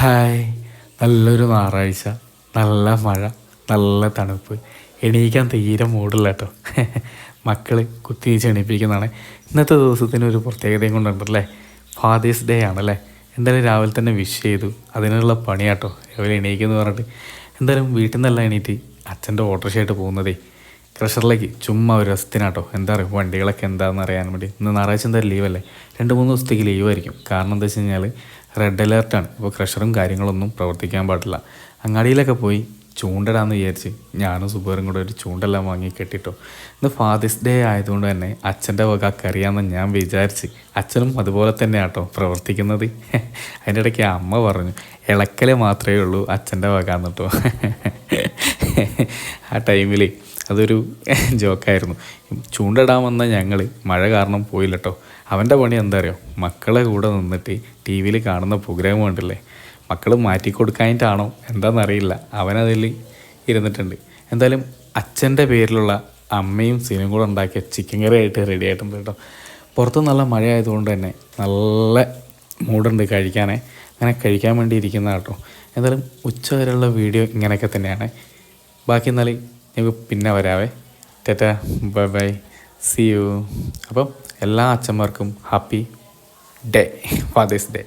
Hi, നല്ലൊരു ഞായറാഴ്ച, നല്ല മഴ, നല്ല തണുപ്പ്. എണീക്കാൻ തീരെ മൂടില്ല കേട്ടോ. മക്കൾ കുത്തിവെച്ച് എണീപ്പിക്കുന്നതാണ്. ഇന്നത്തെ ദിവസത്തിന് ഒരു പ്രത്യേകതയും കൊണ്ടുണ്ടല്ലേ. ഫാദേഴ്സ് ഡേ ആണല്ലേ. എന്തായാലും രാവിലെ തന്നെ വിഷ് ചെയ്തു. അതിനുള്ള പണിയാട്ടോ രാവിലെ എണീക്കുമെന്ന് പറഞ്ഞിട്ട്. എന്തായാലും വീട്ടിൽ നിന്നെല്ലാം എണീറ്റ് അച്ഛൻ്റെ ഓട്ടോറിക്ഷയായിട്ട് പോകുന്നതേ ക്രഷറിലേക്ക് ചുമ്മാ ഒരു രസത്തിനാട്ടോ. എന്താ പറയുക, വണ്ടികളൊക്കെ എന്താണെന്ന് അറിയാൻ വേണ്ടി. ഇന്ന് ഞായറാഴ്ച എന്തായാലും ലീവല്ലേ, 2-3 ദിവസത്തേക്ക് ലീവായിരിക്കും. കാരണം എന്താ വെച്ച് കഴിഞ്ഞാൽ റെഡ് അലേർട്ടാണ്. ഇപ്പോൾ ക്രഷറും കാര്യങ്ങളൊന്നും പ്രവർത്തിക്കാൻ പാടില്ല. അങ്ങാടിയിലൊക്കെ പോയി ചൂണ്ടിടാമെന്ന് വിചാരിച്ച് ഞാനും സുബേറും കൂടെ ഒരു ചൂണ്ടെല്ലാം വാങ്ങി കെട്ടിട്ടോ. ഇന്ന് ഫാദേഴ്സ് ഡേ ആയതുകൊണ്ട് തന്നെ അച്ഛൻ്റെ വക കറിയാമെന്ന് ഞാൻ വിചാരിച്ച്. അച്ഛനും അതുപോലെ തന്നെ ആട്ടോ പ്രവർത്തിക്കുന്നത്. അതിൻ്റെ ഇടയ്ക്ക് അമ്മ പറഞ്ഞു ഇളക്കൽ മാത്രമേ ഉള്ളൂ അച്ഛൻ്റെ വക എന്നിട്ടോ. ആ ടൈമിൽ അതൊരു ജോക്കായിരുന്നു. ചൂണ്ടിടാൻ വന്ന ഞങ്ങൾ മഴ കാരണം പോയില്ല കേട്ടോ. അവൻ്റെ പണി എന്താ അറിയോ, മക്കളെ കൂടെ നിന്നിട്ട് ടി വിയിൽ കാണുന്ന പ്രോഗ്രാം കണ്ടില്ലേ, മക്കൾ മാറ്റിക്കൊടുക്കാനായിട്ടാണോ എന്താണെന്നറിയില്ല, അവനതിൽ ഇരുന്നിട്ടുണ്ട്. എന്തായാലും അച്ഛൻ്റെ പേരിലുള്ള അമ്മയും സീനും കൂടെ ഉണ്ടാക്കിയ ചിക്കൻ കറി ആയിട്ട് റെഡി ആയിട്ടുണ്ട് കേട്ടോ. പുറത്ത് നല്ല മഴ ആയതുകൊണ്ട് തന്നെ നല്ല മൂടുണ്ട് കഴിക്കാനേ. അങ്ങനെ കഴിക്കാൻ വേണ്ടി ഇരിക്കുന്ന കേട്ടോ. എന്തായാലും ഉച്ച വരെയുള്ള വീഡിയോ ഇങ്ങനെയൊക്കെ തന്നെയാണ്. ബാക്കി എന്നാൽ ഞങ്ങൾക്ക് പിന്നെ വരാവേ. Tata, bye bye, see you. അപ്പം എല്ലാ അച്ഛന്മാർക്കും ഹാപ്പി ഡേ, ഫാദേഴ്സ് ഡേ.